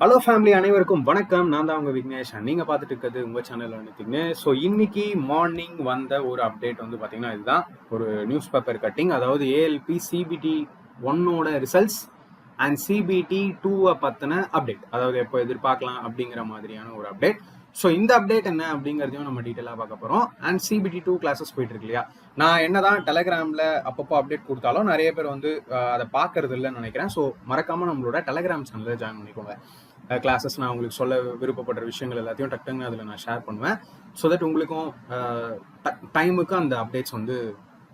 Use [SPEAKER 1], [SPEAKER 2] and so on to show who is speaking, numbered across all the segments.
[SPEAKER 1] Hello family, அனைவருக்கும் வணக்கம். நான் தான் உங்க விக்னேஷ். நீங்கள் பார்த்துட்டு இருக்கிறது உங்கள் சேனல் விக்னேஷ். ஸோ இன்னைக்கு மார்னிங் வந்த ஒரு அப்டேட் வந்து பார்த்தீங்கன்னா, இதுதான் ஒரு நியூஸ் பேப்பர் கட்டிங். அதாவது ஏஎல்பி சிபிடி 1ஓட ரிசல்ட்ஸ் அண்ட் சிபிடி 2 பற்றின அப்டேட். அதாவது எப்போ எதிர்பார்க்கலாம் அப்படிங்கிற மாதிரியான ஒரு அப்டேட். ஸோ இந்த அப்டேட் என்ன அப்படிங்கிறதையும் நம்ம டீட்டெயிலாக பார்க்க போகிறோம். அண்ட் சிபிடி 2 கிளாஸஸ் போயிட்டு இருக்கு இல்லையா, நான் என்னதான் டெலகிராமில் அப்பப்போ அப்டேட் கொடுத்தாலும் நிறைய பேர் வந்து அதை பார்க்கறது இல்லைன்னு நினைக்கிறேன். ஸோ மறக்காமல் நம்மளோட டெலகிராம் சேனலில் ஜாயின் பண்ணிக்கோங்க. கிளாஸஸ் நான் உங்களுக்கு சொல்ல விருப்பப்படுற விஷயங்கள் எல்லாத்தையும் டக்குன்னு அதில் நான் ஷேர் பண்ணுவேன். ஸோ தட் உங்களுக்கும் டைமுக்கு அந்த அப்டேட்ஸ் வந்து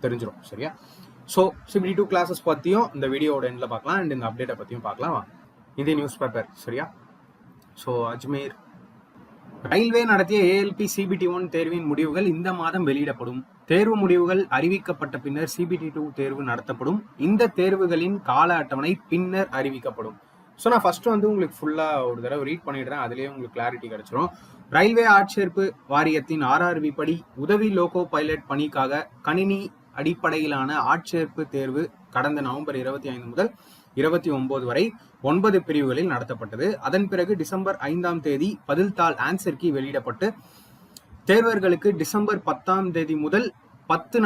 [SPEAKER 1] தெரிஞ்சிடும். சரியா? ஸோ சிபிடி 2 கிளாஸஸ் பற்றியும் இந்த வீடியோட எண்டில் பார்க்கலாம். அண்ட் இந்த அப்டேட்டை பற்றியும் பார்க்கலாம். இதே நியூஸ் பேப்பர். சரியா? ஸோ அஜ்மீர் ரயில்வே நடத்திய ஏஎல்பி சிபிடி 1 தேர்வின் முடிவுகள் இந்த மாதம் வெளியிடப்படும். தேர்வு முடிவுகள் அறிவிக்கப்பட்ட பின்னர் சிபிடி 2 தேர்வு நடத்தப்படும். இந்த தேர்வுகளின் கால அட்டவணை பின்னர் அறிவிக்கப்படும். ஸோ நான் ஃபர்ஸ்ட் வந்து உங்களுக்கு ஃபுல்லாக ஒரு தடவை ரீட் பண்ணிடுறேன். அதுலேயே உங்களுக்கு கிளாரிட்டி கிடைச்சிரும். ரயில்வே ஆட்சேர்ப்பு வாரியத்தின் RRB படி உதவி லோகோ பைலட் பணிக்காக கணினி அடிப்படையிலான ஆட்சேர்ப்பு தேர்வு கடந்த நவம்பர் 25 முதல் 29 வரை 9 பிரிவுகளில் நடத்தப்பட்டது. அதன் பிறகு டிசம்பர் 5ஆம் தேதி பதில்தாள் ஆன்சர் கீ வெளியிடப்பட்டு தேர்வர்களுக்கு டிசம்பர் 10ஆம் தேதி முதல் 10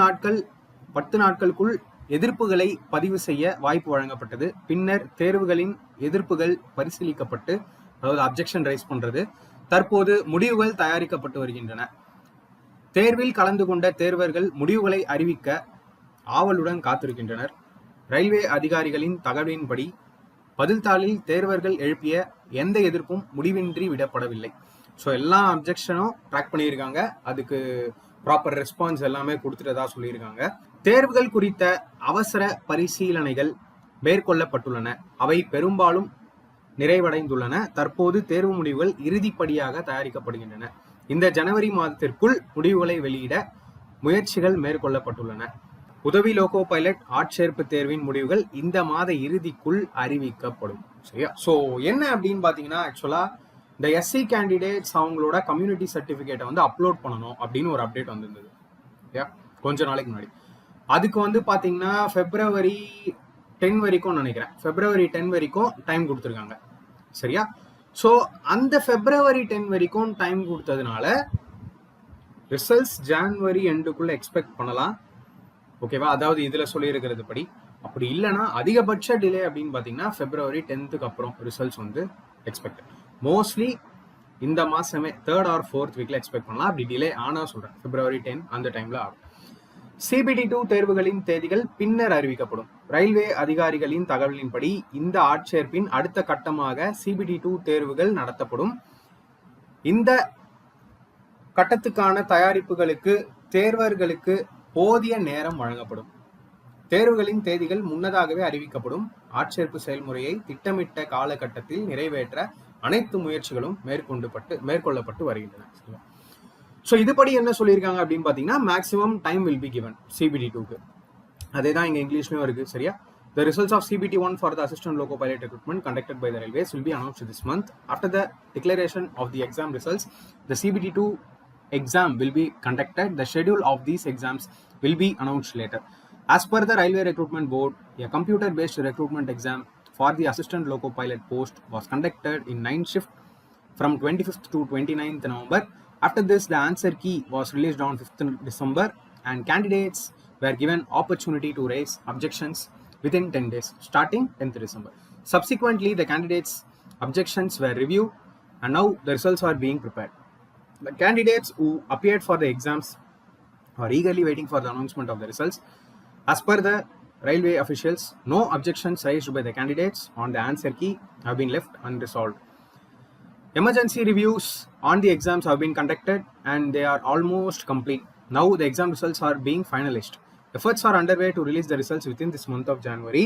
[SPEAKER 1] நாட்களுக்குள் எதிர்ப்புகளை பதிவு செய்ய வாய்ப்பு வழங்கப்பட்டது. பின்னர் தேர்வுகளின் எதிர்ப்புகள் பரிசீலிக்கப்பட்டு, அதாவது அப்ஜெக்ஷன் ரைஸ் பண்றது, தற்போது முடிவுகள் தயாரிக்கப்பட்டு வருகின்றன. தேர்வில் கலந்து கொண்ட தேர்வர்கள் முடிவுகளை அறிவிக்க ஆவலுடன் காத்திருக்கின்றனர். ரயில்வே அதிகாரிகளின் தகவலின்படி பதில்தாளில் தேர்வர்கள் எழுப்பிய எந்த எதிர்ப்பும் முடிவின்றி விடப்படவில்லை. ஸோ எல்லா அப்ஜெக்ஷனும் ட்ராக் பண்ணியிருக்காங்க. அதுக்கு ப்ராப்பர் ரெஸ்பான்ஸ் எல்லாமே கொடுத்துட்டதா சொல்லியிருக்காங்க. தேர்வுகள் குறித்த அவசர பரிசீலனைகள் மேற்கொள்ளப்பட்டுள்ளன. அவை பெரும்பாலும் நிறைவடைந்துள்ளன. தற்போது தேர்வு முடிவுகள் இறுதிப்படியாக தயாரிக்கப்படுகின்றன. இந்த ஜனவரி மாதத்திற்குள் முடிவுகளை வெளியிட முயற்சிகள் மேற்கொள்ளப்பட்டுள்ளன. உதவி லோகோ பைலட் ஆட்சேர்ப்பு தேர்வின் முடிவுகள் இந்த மாத இறுதிக்குள் அறிவிக்கப்படும். சரியா? ஸோ என்ன அப்படின்னு பார்த்தீங்கன்னா, ஆக்சுவலா இந்த எஸ்சி கேண்டிடேட்ஸ் அவங்களோட கம்யூனிட்டி சர்டிஃபிகேட்டை வந்து அப்லோட் பண்ணணும் அப்படின்னு ஒரு அப்டேட் வந்திருந்தது. ஓகே, கொஞ்ச நாளைக்கு முன்னாடி. அதுக்கு வந்து பார்த்தீங்கன்னா February 10 வரைக்கும் நினைக்கிறேன். February 10 வரைக்கும் டைம் கொடுத்துருக்காங்க. சரியா? ஸோ அந்த February 10 வரைக்கும் டைம் கொடுத்ததுனால ரிசல்ட்ஸ் January எண்டுக்குள்ள எக்ஸ்பெக்ட் பண்ணலாம். ஓகேவா? அதாவது இதுல சொல்லியிருக்கிறது படி. அப்படி இல்லைன்னா அதிகபட்ச டிலே அப்படின்னு பார்த்தீங்கன்னா February 10க்கு அப்புறம் ரிசல்ட்ஸ் வந்து எக்ஸ்பெக்ட். மோஸ்ட்லி இந்த மாசமே 3rd or 4th வீக்ல எக்ஸ்பெக்ட் பண்ணலாம். அப்படி டிலே ஆனா சொல்றேன் February 10 அந்த டைம்ல ஆகும். சிபிடி 2 தேர்வுகளின் தேதிகள் பின்னர் அறிவிக்கப்படும். ரயில்வே அதிகாரிகளின் தகவலின்படி இந்த ஆட்சேர்ப்பின் அடுத்த கட்டமாக சிபிடி 2 தேர்வுகள் நடத்தப்படும். இந்த கட்டத்துக்கான தயாரிப்புகளுக்கு தேர்வர்களுக்கு போதிய நேரம் வழங்கப்படும். தேர்வுகளின் தேதிகள் முன்னதாகவே அறிவிக்கப்படும். ஆட்சேர்ப்பு செயல்முறையை திட்டமிட்ட காலகட்டத்தில் நிறைவேற்ற அனைத்து முயற்சிகளும் மேற்கொள்ளப்பட்டு வருகின்றன. ஸோ இதுபடி என்ன சொல்லியிருக்காங்க அப்படின்னு பார்த்தீங்கன்னா, maximum time will be given CBT 2க்கு. அதே தான் இங்கே இங்கிலீஷ்லையும் இருக்கு. சரியா? The results of CBT 1 for the assistant loco pilot recruitment conducted by the railways will be announced this month. After the declaration of the exam results, the CBT 2 exam will be conducted. The schedule of these exams will be announced later. As per the Railway Recruitment Board, a computer-based recruitment exam for the assistant loco pilot post was conducted in 9 shifts from 25th to 29th November. After this, the answer key was released on 5th December and candidates were given opportunity to raise objections within 10 days, starting 10th December. Subsequently, the candidates' objections were reviewed and now the results are being prepared. The candidates who appeared for the exams are eagerly waiting for the announcement of the results. As per the railway officials, no objections raised by the candidates on the answer key have been left unresolved. Emergency reviews on the exams have been conducted and they are almost complete. Now the exam results are being finalized. Efforts are underway to release the results within this month of January.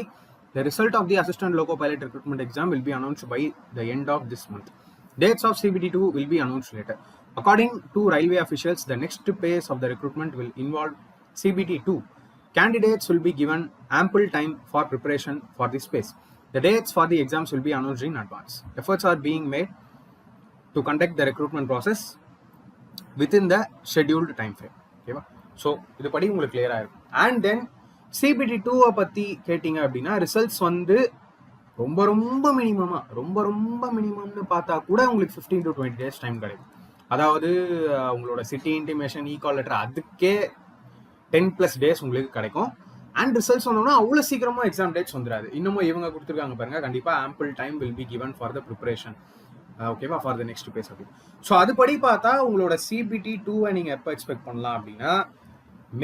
[SPEAKER 1] The result of the assistant loco pilot recruitment exam will be announced by the end of this month. Dates of CBT 2 will be announced later. According to railway officials, the next phase of the recruitment will involve CBT 2. Candidates will be given ample time for preparation for this phase. The dates for the exams will be announced in advance. Efforts are being made to conduct the recruitment process within the scheduled time frame. ஓகேவா? So இது படி உங்களுக்கு கிளியராக இருக்கும். And then CBT 2 பற்றி கேட்டிங்க அப்படின்னா, results வந்து ரொம்ப ரொம்ப மினிமம்னு பார்த்தா கூட உங்களுக்கு 15 to 20 days டைம் கிடைக்கும். அதாவது உங்களோட சிட்டி இன்டிமேஷன் கால் லெட்டர் அதுக்கே 10+ days உங்களுக்கு கிடைக்கும். அண்ட் ரிசல்ட்ஸ் வந்தோம்னா அவ்வளோ சீக்கிரமா எக்ஸாம் டேட்ஸ் வந்துடாது. இன்னமும் இவங்க கொடுத்துருக்காங்க பாருங்க, கண்டிப்பா ample time will be given for the preparation, ஓகேவா, ஃபார் த நெக்ஸ்ட் பேஸ் அப்படி. ஸோ அதுபடி பார்த்தா உங்களோட CBT 2 நீங்க எப்போ எக்ஸ்பெக்ட் பண்ணலாம் அப்படின்னா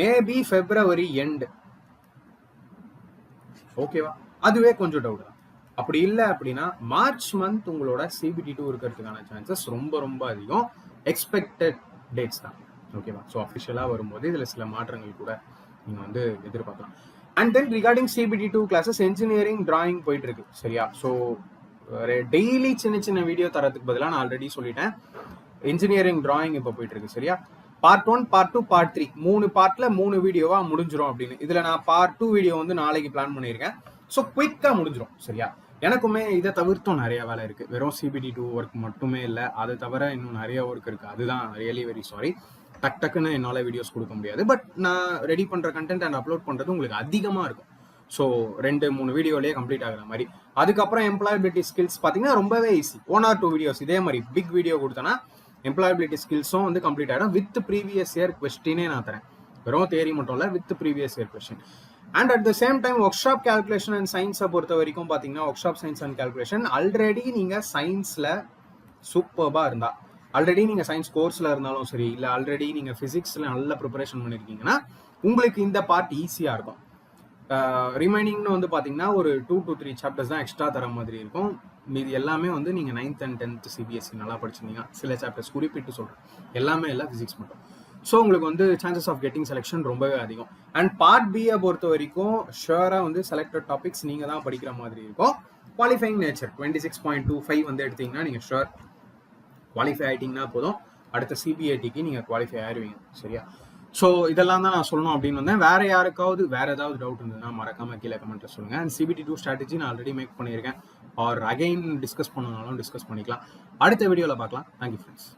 [SPEAKER 1] மேபி February எண்ட், ஓகேவா. அதுவே கொஞ்சம் டவுட் தான். அப்படி இல்லை அப்படின்னா மார்ச் மந்த் உங்களோட CBT 2 இருக்கிறதுக்கான சான்சஸ் ரொம்ப ரொம்ப அதிகம். எக்ஸ்பெக்டட் டேட்ஸ் தான், ஓகேவா. ஸோ அஃபிஷியலாக வரும்போது இதில் சில மாற்றங்கள் கூட நீங்கள் வந்து எதிர்பார்க்கலாம். And then regarding CBT 2 classes engineering drawing போயிட்டு இருக்கு, சரியா. ஸோ டெய்லி சின்ன வீடியோ தரத்துக்கு பதிலாக நான் ஆல்ரெடி சொல்லிட்டேன், என்ஜினியரிங் டிராயிங் இப்போ போயிட்டு இருக்கு, சரியா. பார்ட் 1, பார்ட் 2, பார்ட் 3 3 பார்ட்ல 3 வீடியோவா முடிஞ்சிடும் அப்படின்னு. இதுல நான் பார்ட் 2 வீடியோ வந்து நாளைக்கு பிளான் பண்ணியிருக்கேன். ஸோ குயிக்கா முடிஞ்சிடும், சரியா. எனக்குமே இதை தவிர்த்தும் நிறைய வேலை இருக்கு, வெறும் CBT 2 ஒர்க் மட்டுமே இல்லை, அதை தவிர இன்னும் நிறைய ஒர்க் இருக்கு. அதுதான் ரியலி வெரி சாரி, டக்குன்னு என்னால் வீடியோஸ் கொடுக்க முடியாது. பட் நான் ரெடி பண்ற கண்டென்ட் அண்ட் அப்லோட் பண்றது உங்களுக்கு அதிகமாக இருக்கும். ஸோ 2-3 வீடியோலேயே கம்ப்ளீட் ஆகிற மாதிரி. அதுக்கப்புறம் எம்ப்ளாயபிலிட்டி ஸ்கில்ஸ் பார்த்தீங்கன்னா ரொம்பவே ஈஸி, 1 or 2 வீடியோஸ் இதே மாதிரி பிக் வீடியோ கொடுத்தேன்னா எம்ப்ளாயபிலிட்டி ஸ்கில்ஸும் வந்து கம்ப்ளீட் ஆகிடும். வித் ப்ரீவியஸ் இயர் கொஸ்டினே நான் தரேன், வெறும் தியரி மட்டும் இல்லை, with previous year question. And at the same time workshop calculation and சயின்ஸை பொறுத்த வரைக்கும் பார்த்தீங்கன்னா workshop science and calculation already நீங்கள் சயின்ஸில் சூப்பர்பாக இருந்தா, ஆல்ரெடி நீங்கள் சயின்ஸ் கோர்ஸில் இருந்தாலும் சரி, இல்லை ஆல்ரெடி நீங்கள் ஃபிசிக்ஸில் நல்ல ப்ரிப்பரேஷன் பண்ணியிருக்கீங்கன்னா உங்களுக்கு இந்த பார்ட் ஈஸியாக இருக்கும். ரிமைனிங்னு வந்து பார்த்தீங்கன்னா ஒரு 2 to 3 சாப்டர்ஸ் தான் எக்ஸ்ட்ரா தர மாதிரி இருக்கும். மீது எல்லாமே வந்து நீங்கள் 9th and 10th CBSE நல்லா படிச்சிருந்தீங்க. சில சாப்டர்ஸ் குறிப்பிட்டு சொல்கிறேன், எல்லாமே இல்லை, ஃபிசிக்ஸ் மட்டும். ஸோ உங்களுக்கு வந்து சான்சஸ் ஆஃப் கெட்டிங் செலெக்ஷன் ரொம்பவே அதிகம். அண்ட் பார்ட் பியை பொறுத்த வரைக்கும் ஷுவராக வந்து செலக்டட் டாபிக்ஸ் நீங்கள் தான் படிக்கிற மாதிரி இருக்கும். குவாலிஃபைங் நேச்சர் 26.25 வந்து எடுத்தீங்கன்னா நீங்கள் ஷுவர் குவாலிஃபை ஆகிட்டீங்கன்னா போதும், அடுத்த CBATக்கு நீங்கள் குவாலிஃபை ஆயிடுவீங்க, சரியா. ஸோ இதெல்லாம் தான் நான் சொல்லணும் அப்படின்னு வந்தேன். வேற யாருக்காவது வேற ஏதாவது டவுட் இருந்ததுன்னா மறக்காம கீழே கமெண்ட்ல சொல்லுங்க. அண்ட் CBT 2 ஸ்ட்ராட்டஜி நான் ஆல்ரெடி மேக் பண்ணியிருக்கேன், ஆர் அகைன் டிஸ்கஸ் பண்ணனாலும் டிஸ்கஸ் பண்ணிக்கலாம். அடுத்த வீடியோவில் பார்க்கலாம். Thank you friends.